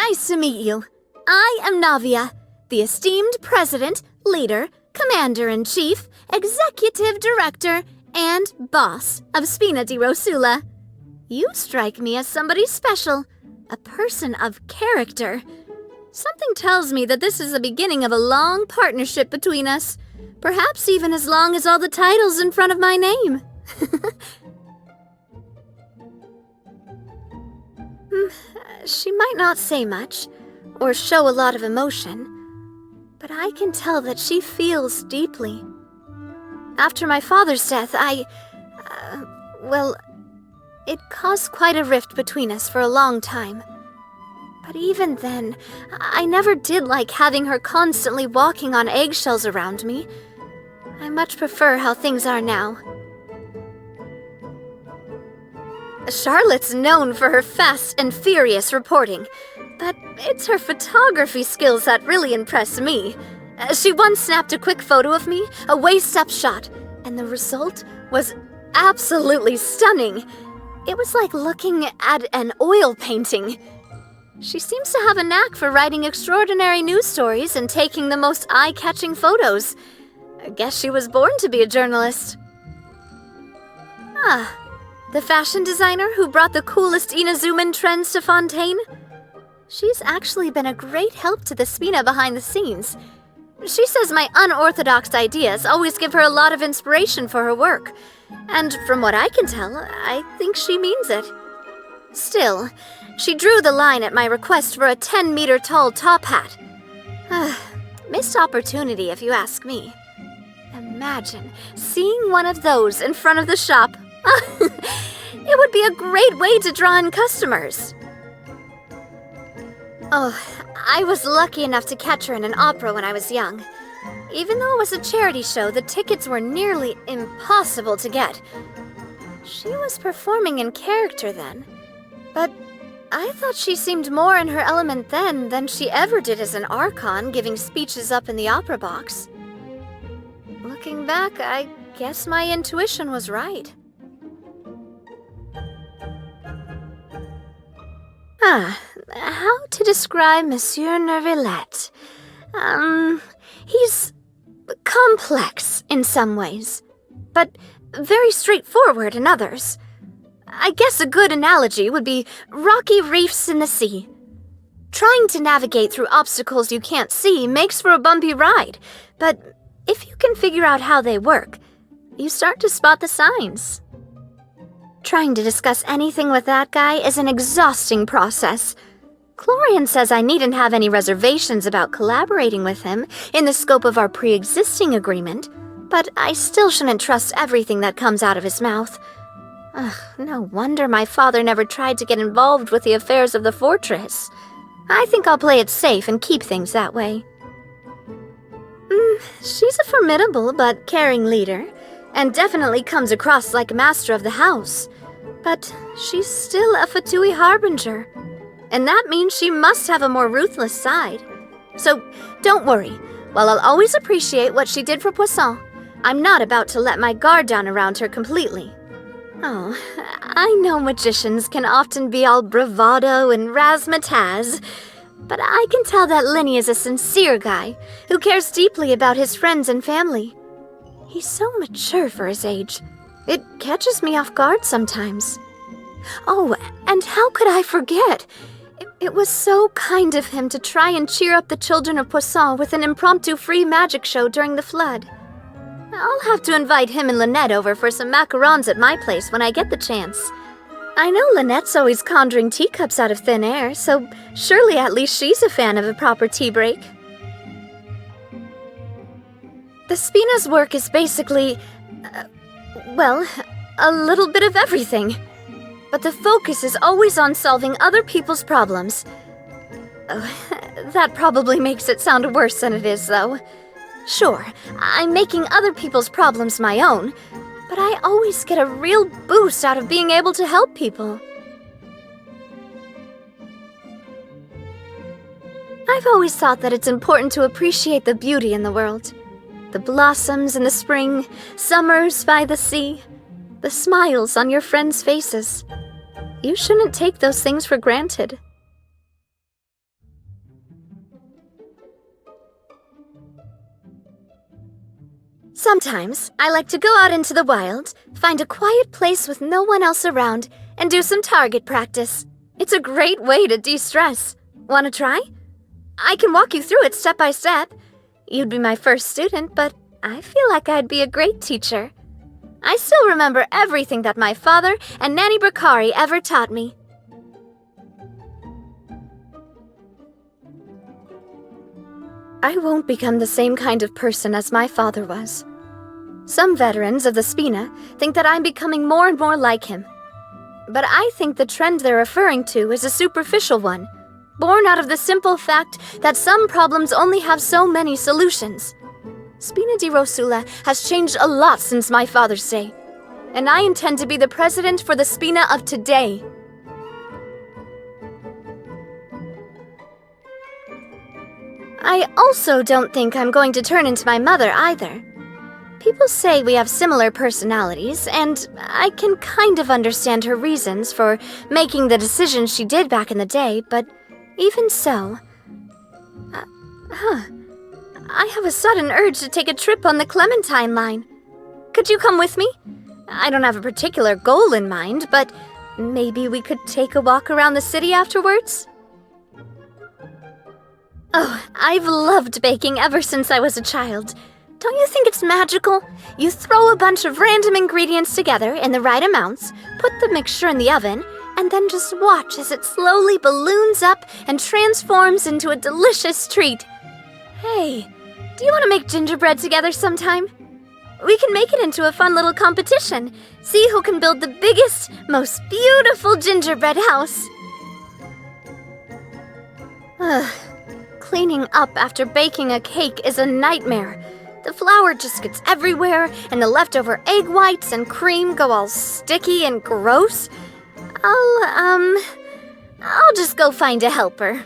Nice to meet you. I am Navia, the esteemed president, leader, commander-in-chief, executive director, and boss of Furina Lyneytte. You strike me as somebody special, a person of character. Something tells me that this is the beginning of a long partnership between us, perhaps even as long as all the titles in front of my name. She might not say much, or show a lot of emotion, but I can tell that she feels deeply. After my father's death, it caused quite a rift between us for a long time. But even then, I never did like having her constantly walking on eggshells around me. I much prefer how things are now. Charlotte's known for her fast and furious reporting, but it's her photography skills that really impress me. She once snapped a quick photo of me, a waist-up shot, and the result was absolutely stunning. It was like looking at an oil painting. She seems to have a knack for writing extraordinary news stories and taking the most eye-catching photos. I guess she was born to be a journalist. The fashion designer who brought the coolest Inazuman trends to Fontaine? She's actually been a great help to the Furina behind the scenes. She says my unorthodox ideas always give her a lot of inspiration for her work. And from what I can tell, I think she means it. Still, she drew the line at my request for a 10-meter-tall top hat. Missed opportunity, if you ask me. Imagine seeing one of those in front of the shop. It would be a great way to draw in customers. I was lucky enough to catch her in an opera when I was young. Even though it was a charity show, the tickets were nearly impossible to get. She was performing in character then, but I thought she seemed more in her element then than she ever did as an archon giving speeches up in the opera box. Looking back, I guess my intuition was right. How to describe Monsieur NEuvillette? He's complex in some ways, but very straightforward in others. I guess a good analogy would be rocky reefs in the sea. Trying to navigate through obstacles you can't see makes for a bumpy ride, but if you can figure out how they work, you start to spot the signs. Trying to discuss anything with that guy is an exhausting process. Clorinde says I needn't have any reservations about collaborating with him in the scope of our pre-existing agreement, but I still shouldn't trust everything that comes out of his mouth. No wonder my father never tried to get involved with the affairs of the fortress. I think I'll play it safe and keep things that way. She's a formidable but caring leader, and definitely comes across like a master of the house. But she's still a Fatui harbinger, and that means she must have a more ruthless side. So don't worry, while I'll always appreciate what she did for Poisson, I'm not about to let my guard down around her completely. I know magicians can often be all bravado and razzmatazz, but I can tell that Liney is a sincere guy who cares deeply about his friends and family. He's so mature for his age. It catches me off guard sometimes. And how could I forget? It was so kind of him to try and cheer up the children of Poisson with an impromptu free magic show during the flood. I'll have to invite him and Lyneytte over for some macarons at my place when I get the chance. I know Lynette's always conjuring teacups out of thin air, so surely at least she's a fan of a proper tea break. The Furina's work is basically, a little bit of everything. But the focus is always on solving other people's problems. That probably makes it sound worse than it is, though. Sure, I'm making other people's problems my own, but I always get a real boost out of being able to help people. I've always thought that it's important to appreciate the beauty in the world. The blossoms in the spring, summers by the sea, the smiles on your friends' faces. You shouldn't take those things for granted. Sometimes, I like to go out into the wild, find a quiet place with no one else around, and do some target practice. It's a great way to de-stress. Want to try? I can walk you through it step by step. You'd be my first student, but I feel like I'd be a great teacher. I still remember everything that my father and Nanny Bakari ever taught me. I won't become the same kind of person as my father was. Some veterans of the Spina think that I'm becoming more and more like him. But I think the trend they're referring to is a superficial one, born out of the simple fact that some problems only have so many solutions. Spina di Rosula has changed a lot since my father's day, and I intend to be the president for the Spina of today. I also don't think I'm going to turn into my mother either. People say we have similar personalities, and I can kind of understand her reasons for making the decisions she did back in the day, but even so... I have a sudden urge to take a trip on the Clementine line. Could you come with me? I don't have a particular goal in mind, but maybe we could take a walk around the city afterwards? Oh, I've loved baking ever since I was a child. Don't you think it's magical? You throw a bunch of random ingredients together in the right amounts, put the mixture in the oven, and then just watch as it slowly balloons up and transforms into a delicious treat. Hey, do you want to make gingerbread together sometime? We can make it into a fun little competition. See who can build the biggest, most beautiful gingerbread house. Cleaning up after baking a cake is a nightmare. The flour just gets everywhere, and the leftover egg whites and cream go all sticky and gross. I'll just go find a helper.